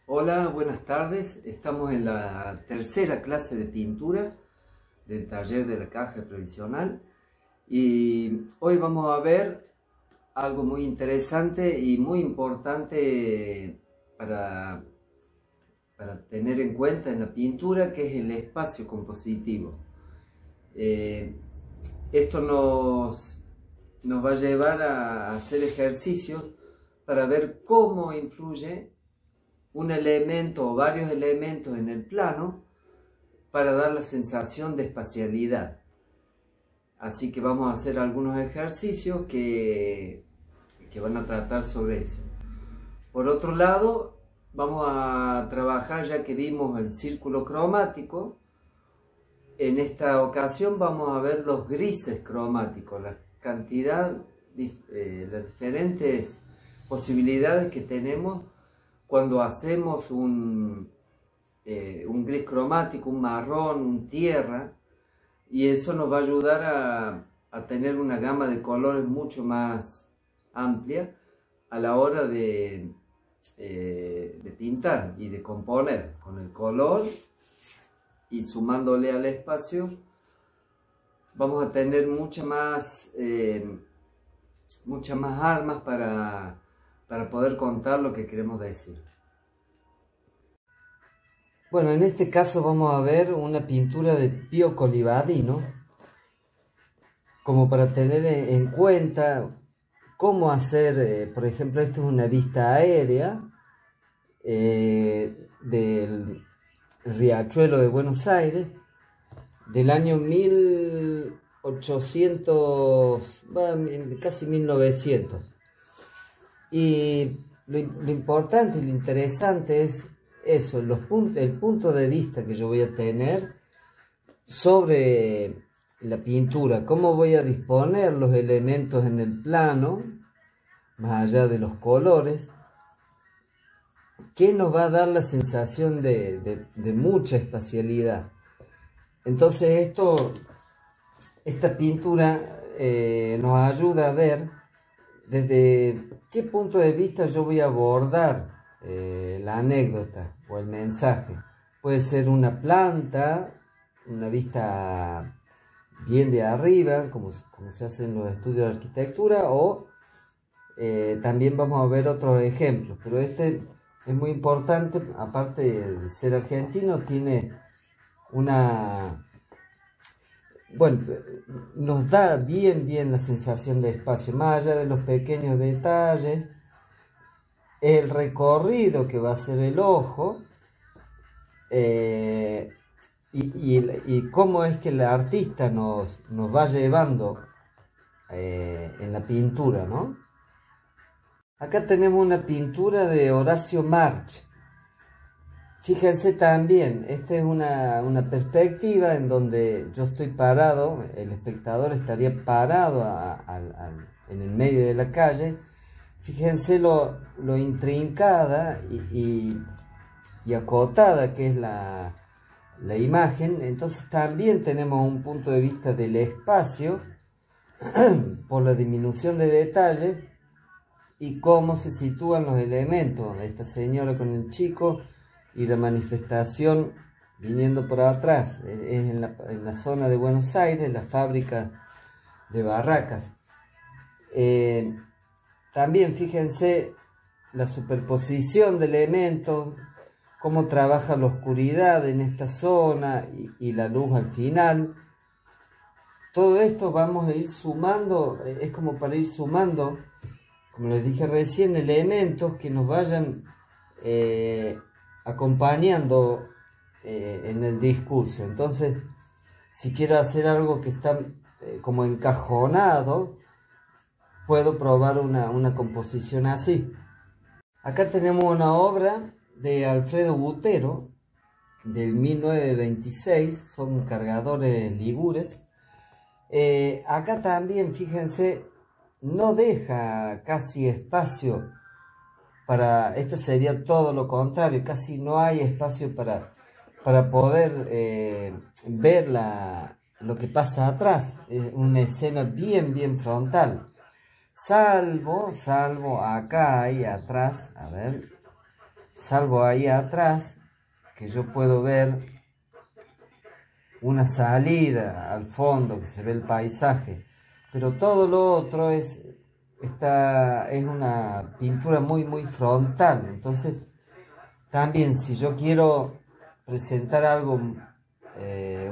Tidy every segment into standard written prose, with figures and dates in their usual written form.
Hola, buenas tardes. Estamos en la tercera clase de pintura del taller de la caja provisional y hoy vamos a ver algo muy interesante y muy importante para tener en cuenta en la pintura, que es el espacio compositivo. Esto nos va a llevar a hacer ejercicios para ver cómo influye un elemento o varios elementos en el plano para dar la sensación de espacialidad. Así que vamos a hacer algunos ejercicios que van a tratar sobre eso. Por otro lado, vamos a trabajar, ya que vimos el círculo cromático, en esta ocasión vamos a ver los grises cromáticos, la cantidad, las diferentes posibilidades que tenemos cuando hacemos un gris cromático, un marrón, un tierra, y eso nos va a ayudar a tener una gama de colores mucho más amplia a la hora de pintar y de componer con el color, y sumándole al espacio vamos a tener muchas más armas para poder contar lo que queremos decir. Bueno, en este caso vamos a ver una pintura de Pío Colivadino, como para tener en cuenta cómo hacer, por ejemplo, esto es una vista aérea del Riachuelo de Buenos Aires, del año 1800, casi 1900. Y lo importante y lo interesante es eso, el punto de vista que yo voy a tener sobre la pintura, cómo voy a disponer los elementos en el plano, más allá de los colores, que nos va a dar la sensación de mucha espacialidad. Entonces esta pintura nos ayuda a ver desde qué punto de vista yo voy a abordar la anécdota o el mensaje. Puede ser una planta, una vista bien de arriba, como se hace en los estudios de arquitectura, o también vamos a ver otros ejemplos, pero este es muy importante. Aparte de ser argentino, tiene bueno, nos da bien la sensación de espacio, más allá de los pequeños detalles, el recorrido que va a hacer el ojo, y cómo es que el artista nos va llevando en la pintura, ¿no? Acá tenemos una pintura de Horacio March. Fíjense también, esta es una perspectiva en donde yo estoy parado, el espectador estaría parado en el medio de la calle. Fíjense lo intrincada y acotada que es la imagen. Entonces también tenemos un punto de vista del espacio por la disminución de detalles y cómo se sitúan los elementos de esta señora con el chico y la manifestación viniendo por atrás. Es en la zona de Buenos Aires, la fábrica de barracas. También fíjense la superposición de elementos, cómo trabaja la oscuridad en esta zona y la luz al final. Todo esto vamos a ir sumando, es como para ir sumando, como les dije recién, elementos que nos vayan acompañando en el discurso. Entonces, si quiero hacer algo que está como encajonado, puedo probar una composición así. Acá tenemos una obra de Alfredo Butero del 1926, son cargadores ligures. Acá también, fíjense, no deja casi espacio para, esto sería todo lo contrario, casi no hay espacio para poder ver lo que pasa atrás. Es una escena bien frontal. Salvo acá y atrás, a ver, salvo ahí atrás, que yo puedo ver una salida al fondo, que se ve el paisaje, pero todo lo otro es una pintura muy frontal. Entonces también, si yo quiero presentar algo,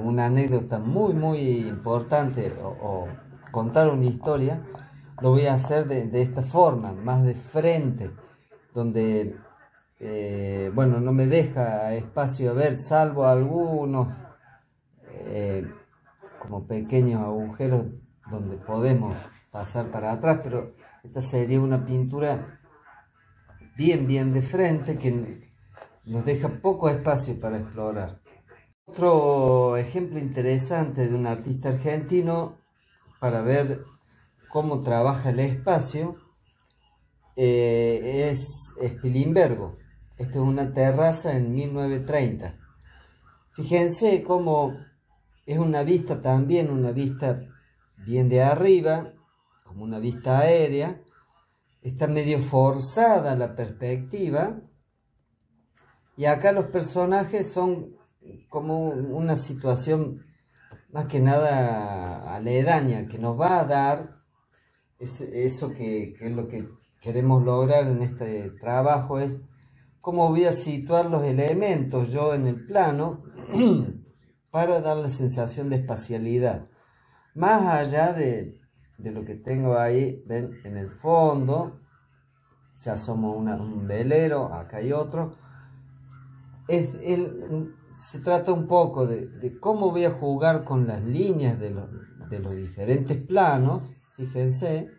una anécdota muy importante, o contar una historia, lo voy a hacer de esta forma, más de frente, donde bueno, no me deja espacio a ver, salvo algunos como pequeños agujeros donde podemos pasar para atrás, pero esta sería una pintura bien de frente, que nos deja poco espacio para explorar. Otro ejemplo interesante de un artista argentino para ver cómo trabaja el espacio es Spilimbergo. Esta es una terraza en 1930. Fíjense cómo es una vista también, una vista bien de arriba, como una vista aérea. Está medio forzada la perspectiva. Y acá los personajes son como una situación más que nada aledaña, que nos va a dar eso que es lo que queremos lograr en este trabajo, es cómo voy a situar los elementos yo en el plano para dar la sensación de espacialidad. Más allá de lo que tengo ahí, ven, en el fondo se asoma un velero, acá hay otro. Se trata un poco de cómo voy a jugar con las líneas de los diferentes planos, fíjense,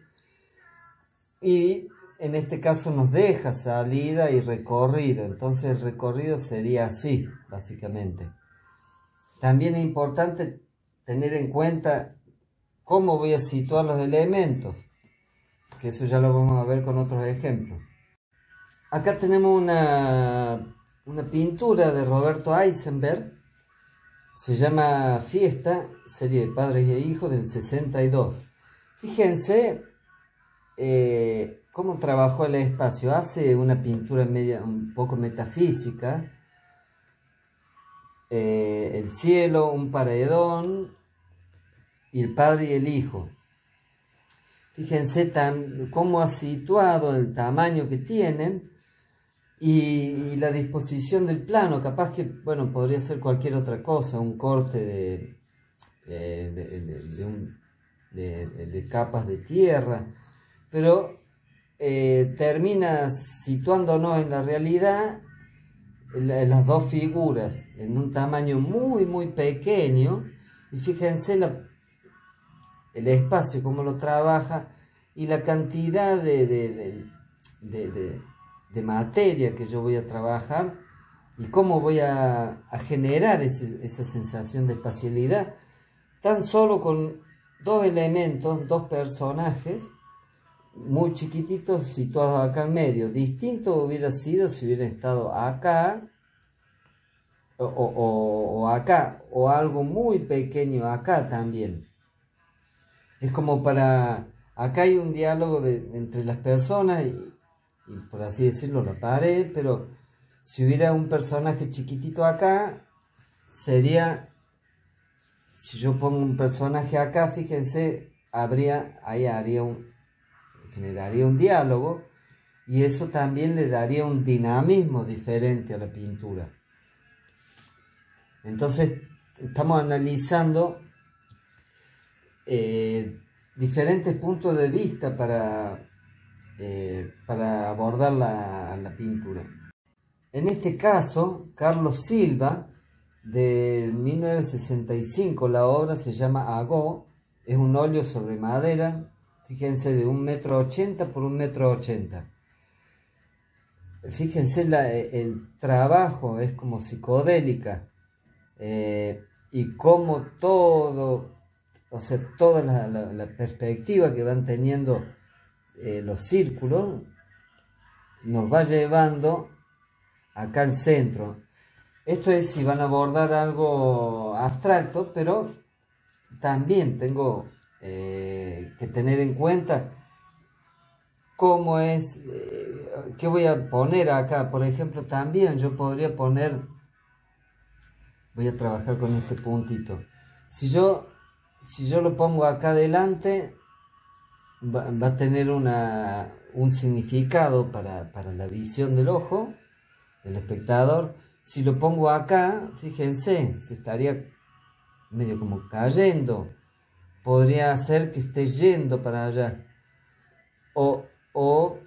y en este caso nos deja salida y recorrido. Entonces el recorrido sería así, básicamente. También es importante tener en cuenta cómo voy a situar los elementos, que eso ya lo vamos a ver con otros ejemplos. Acá tenemos una pintura de Roberto Eisenberg, se llama Fiesta, serie de padres e hijos, del 62. Fíjense cómo trabajó el espacio. Hace una pintura un poco metafísica, el cielo, un paredón y el padre y el hijo. Fíjense cómo ha situado el tamaño que tienen y la disposición del plano. Capaz que, bueno, podría ser cualquier otra cosa, un corte de capas de tierra, pero termina situándonos en la realidad, en las dos figuras, en un tamaño muy pequeño. Y fíjense el espacio, cómo lo trabaja, y la cantidad de materia que yo voy a trabajar, y cómo voy a generar esa sensación de espacialidad, tan solo con dos elementos, dos personajes muy chiquititos situados acá en medio. Distinto hubiera sido si hubieran estado acá o acá, o algo muy pequeño acá también. Es como acá hay un diálogo entre las personas y por así decirlo, la pared, pero si hubiera un personaje chiquitito acá, sería, si yo pongo un personaje acá, fíjense, generaría un diálogo, y eso también le daría un dinamismo diferente a la pintura. Entonces estamos analizando diferentes puntos de vista para abordar la pintura. En este caso, Carlos Silva, de 1965, la obra se llama Agó, es un óleo sobre madera, fíjense, de 1,80 m por 1,80 m. Fíjense, el trabajo es como psicodélica, y como todo, o sea, toda la perspectiva que van teniendo los círculos nos va llevando acá al centro. Esto es si van a abordar algo abstracto, pero también tengo que tener en cuenta cómo es, qué voy a poner acá. Por ejemplo, también yo podría poner, voy a trabajar con este puntito. Si yo lo pongo acá adelante, va a tener un significado para la visión del ojo, del espectador. Si lo pongo acá, fíjense, se estaría medio como cayendo. Podría ser que esté yendo para allá. O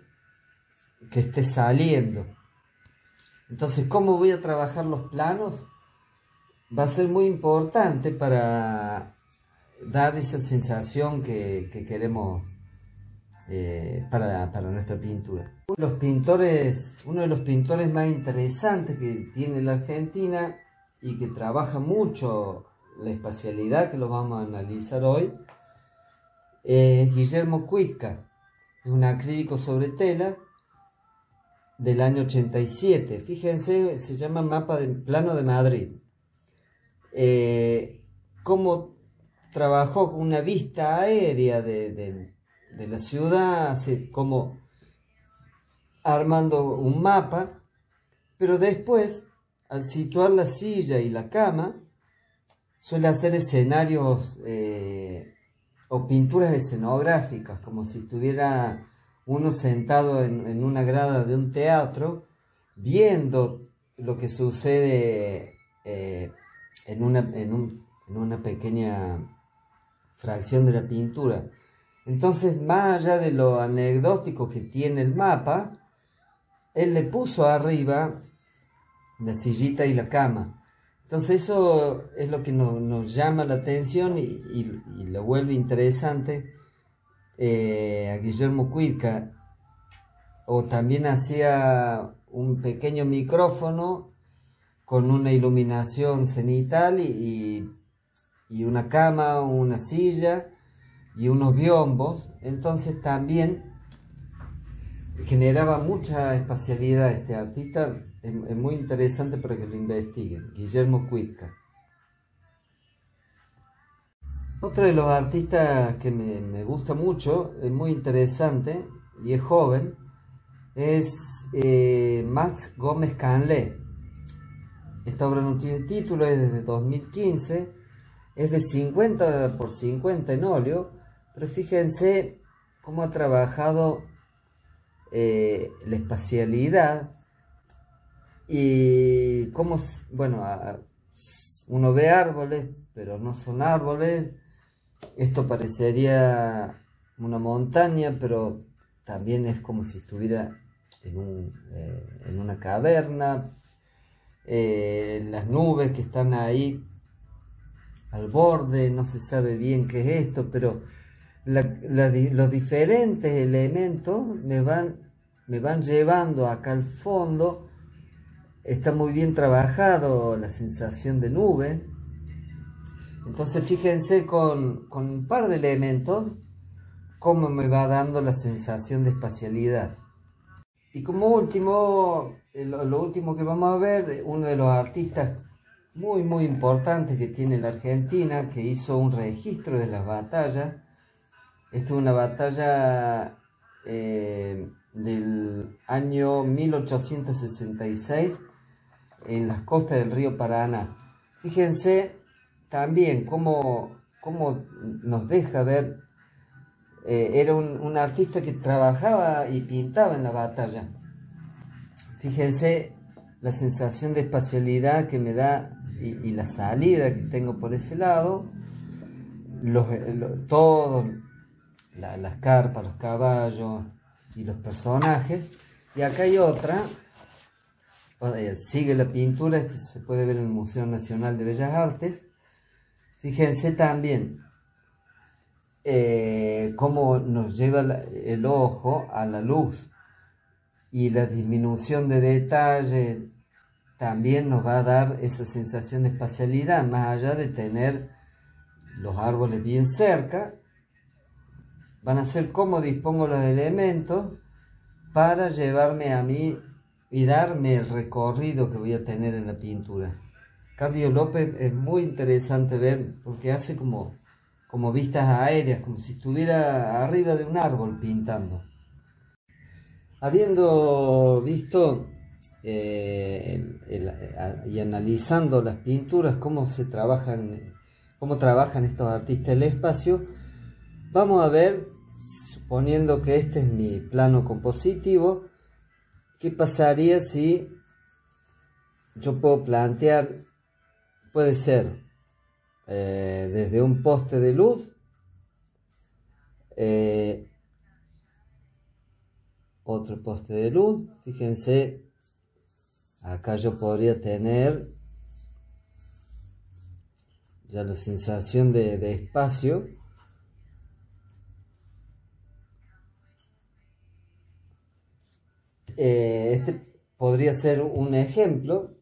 que esté saliendo. Entonces, ¿cómo voy a trabajar los planos? Va a ser muy importante para dar esa sensación que queremos para nuestra pintura. Uno de los pintores más interesantes que tiene la Argentina y que trabaja mucho la espacialidad, que lo vamos a analizar hoy, es Guillermo Cuitca. Es un acrílico sobre tela del año 87. Fíjense, se llama Mapa de Plano de Madrid. Cómo trabajó con una vista aérea de la ciudad, así como armando un mapa, pero después, al situar la silla y la cama, suele hacer escenarios o pinturas escenográficas, como si estuviera uno sentado en una grada de un teatro, viendo lo que sucede en una pequeña fracción de la pintura. Entonces, más allá de lo anecdótico que tiene el mapa, él le puso arriba la sillita y la cama. Entonces eso es lo que nos llama la atención y lo vuelve interesante a Guillermo Cuitca. O también hacía un pequeño micrófono con una iluminación cenital y una cama, una silla y unos biombos. Entonces también generaba mucha espacialidad este artista. Es muy interesante para que lo investiguen. Guillermo Cuitca. Otro de los artistas que me gusta mucho, es muy interesante y es joven, es Max Gómez Canlé. Esta obra no tiene título, es desde 2015, es de 50 por 50 en óleo, pero fíjense cómo ha trabajado la espacialidad y cómo, bueno, uno ve árboles, pero no son árboles. Esto parecería una montaña, pero también es como si estuviera en una caverna. Las nubes que están ahí al borde, no se sabe bien qué es esto, pero los diferentes elementos me van llevando acá al fondo. Está muy bien trabajado la sensación de nube. Entonces fíjense con un par de elementos cómo me va dando la sensación de espacialidad. Y como último, lo último que vamos a ver, uno de los artistas muy importantes que tiene la Argentina, que hizo un registro de las batallas. Esta es una batalla del año 1866 en las costas del río Paraná. Fíjense también cómo nos deja ver, era un artista que trabajaba y pintaba en la batalla. Fíjense la sensación de espacialidad que me da y la salida que tengo por ese lado, todo, las carpas, los caballos y los personajes. Y acá hay otra. Sigue la pintura, este se puede ver en el Museo Nacional de Bellas Artes. Fíjense también cómo nos lleva el ojo a la luz y la disminución de detalles también nos va a dar esa sensación de espacialidad, más allá de tener los árboles bien cerca. Van a ser cómo dispongo los elementos para llevarme a mí y darme el recorrido que voy a tener en la pintura. Candido López es muy interesante ver porque hace como vistas aéreas, como si estuviera arriba de un árbol pintando. Habiendo visto y analizando las pinturas, cómo trabajan estos artistas del espacio, vamos a ver, suponiendo que este es mi plano compositivo, qué pasaría si yo puedo plantear, puede ser desde un poste de luz, otro poste de luz. Fíjense, acá yo podría tener ya la sensación de espacio. Este podría ser un ejemplo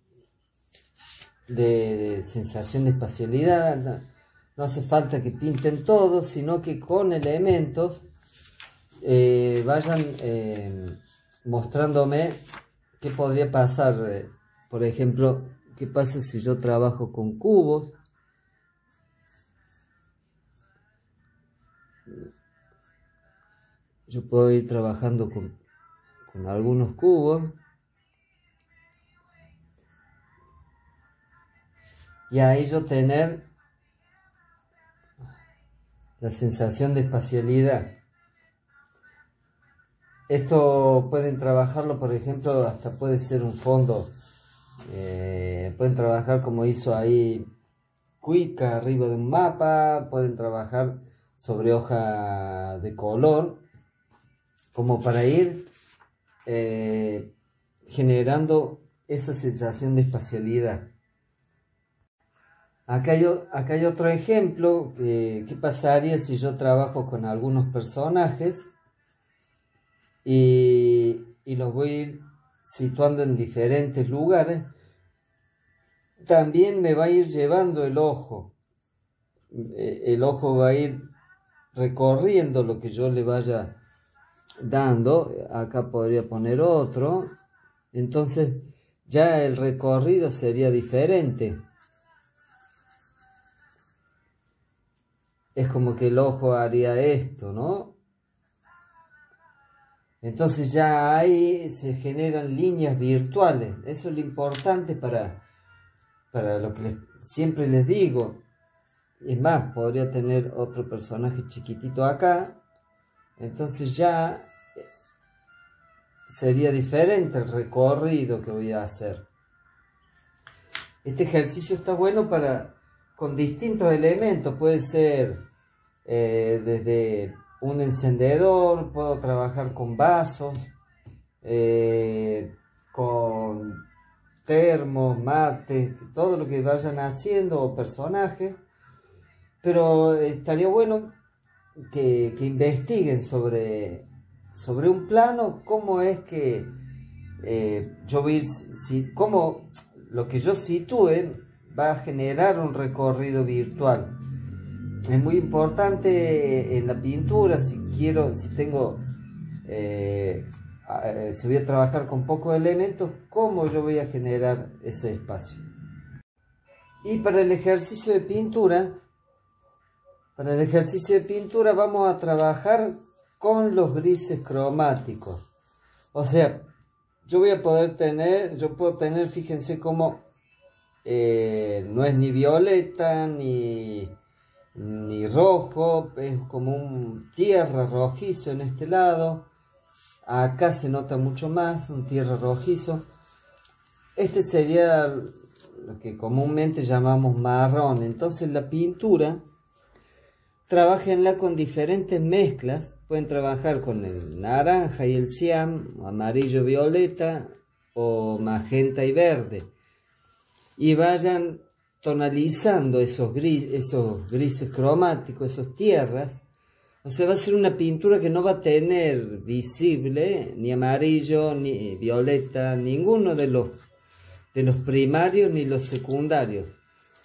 de sensación de espacialidad. No hace falta que pinten todo, sino que con elementos vayan mostrándome qué podría pasar. Por ejemplo, qué pasa si yo trabajo con cubos. Yo puedo ir trabajando con algunos cubos. Y ahí yo tener la sensación de espacialidad. Esto pueden trabajarlo, por ejemplo, hasta puede ser un fondo. Pueden trabajar como hizo ahí Cuica arriba de un mapa. Pueden trabajar sobre hoja de color, como para ir generando esa sensación de espacialidad. Acá hay otro ejemplo. ¿Qué pasaría si yo trabajo con algunos personajes y los voy a ir situando en diferentes lugares? También me va a ir llevando el ojo. El ojo va a ir recorriendo lo que yo le vaya dando. Acá podría poner otro. Entonces ya el recorrido sería diferente. Es como que el ojo haría esto, ¿no? Entonces ya ahí se generan líneas virtuales. Eso es lo importante para lo que siempre les digo. Es más, podría tener otro personaje chiquitito acá. Entonces ya sería diferente el recorrido que voy a hacer. Este ejercicio está bueno con distintos elementos. Puede ser desde un encendedor, puedo trabajar con vasos, con termos, mates, todo lo que vayan haciendo, o personajes. Pero estaría bueno que investiguen sobre un plano, cómo es que yo voy a ir, cómo lo que yo sitúe va a generar un recorrido virtual. Es muy importante en la pintura, si voy a trabajar con pocos elementos, cómo yo voy a generar ese espacio. Y para el ejercicio de pintura, vamos a trabajar con los grises cromáticos. O sea, yo puedo tener, fíjense cómo no es ni violeta ni rojo, es como un tierra rojizo en este lado. Acá se nota mucho más un tierra rojizo. Este sería lo que comúnmente llamamos marrón. Entonces la pintura, trabajenla con diferentes mezclas. Pueden trabajar con el naranja y el cian, amarillo, violeta, o magenta y verde. Y vayan tonalizando esos grises cromáticos, esos tierras. O sea, va a ser una pintura que no va a tener visible ni amarillo, ni violeta, ninguno de los primarios ni los secundarios.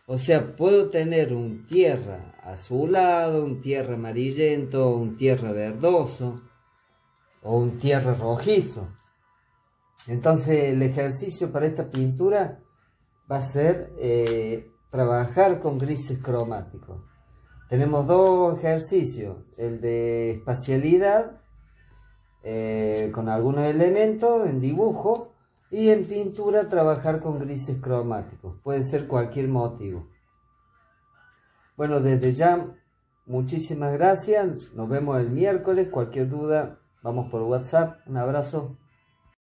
O sea, puedo tener un tierra azulado, un tierra amarillento, un tierra verdoso o un tierra rojizo. Entonces el ejercicio para esta pintura va a ser trabajar con grises cromáticos. Tenemos dos ejercicios, el de espacialidad, con algunos elementos en dibujo, y en pintura trabajar con grises cromáticos. Puede ser cualquier motivo. Bueno, desde ya, muchísimas gracias. Nos vemos el miércoles. Cualquier duda, vamos por WhatsApp. Un abrazo.